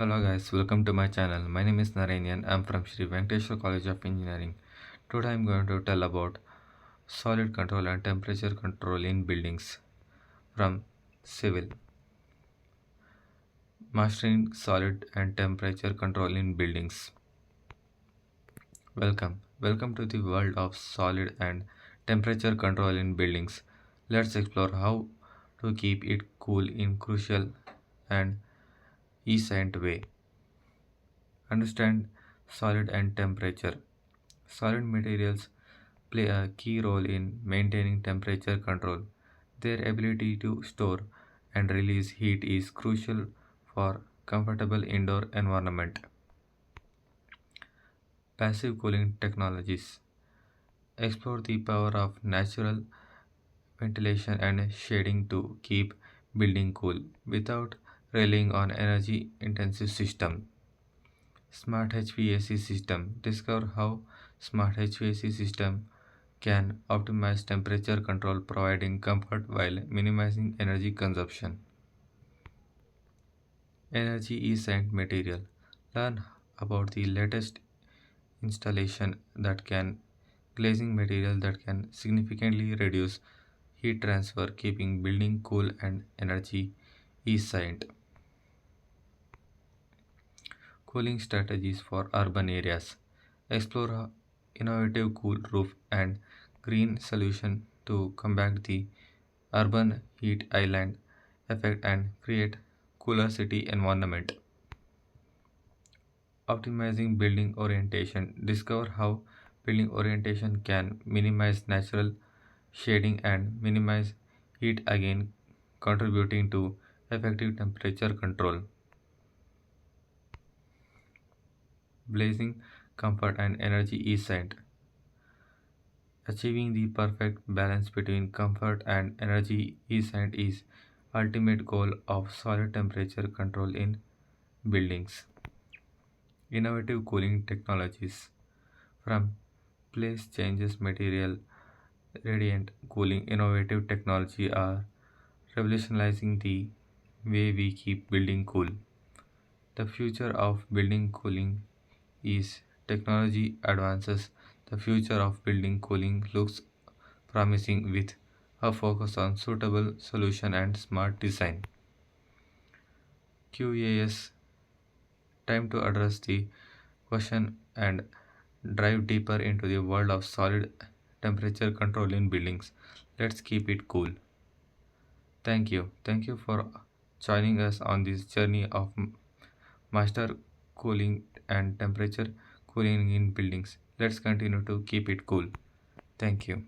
Hello guys, welcome to my channel. My name is Naranian. I'm from Sri Venkateshwar College of Engineering. Today I'm going to tell about solid control and temperature control in buildings from Civil. Mastering solid and temperature control in buildings. Welcome to the world of solid and temperature control in buildings. Let's explore how to keep it cool in crucial and efficient way. Understand solid and temperature. Solid materials play a key role in maintaining temperature control. Their ability to store and release heat is crucial for comfortable indoor environment. Passive cooling technologies explore the power of natural ventilation and shading to keep building cool without relying on energy intensive system. Smart HVAC system discover how smart HVAC system can optimize temperature control, providing comfort while minimizing energy consumption. Energy efficient material. Learn about the latest installation that can glazing material that can significantly reduce heat transfer, keeping building cool and energy efficient. Cooling strategies for urban areas. Explore innovative cool roof and green solution to combat the urban heat island effect and create cooler city environment. Optimizing building orientation. Discover how building orientation can minimize natural shading and minimize heat again contributing to effective temperature control. Blazing comfort and energy efficient. Achieving the perfect balance between comfort and energy efficient is ultimate goal of solid temperature control in buildings. Innovative cooling technologies from place changes material radiant cooling innovative technology are revolutionizing the way we keep building cool. The future of building cooling is technology advances. The future of building cooling looks promising with a focus on suitable solution and smart design. QAS time to address the question and dive deeper into the world of solid temperature control in buildings. Let's keep it cool. Thank you. Thank you for joining us on this journey of master cooling and temperature cooling in buildings. Let's continue to keep it cool. Thank you.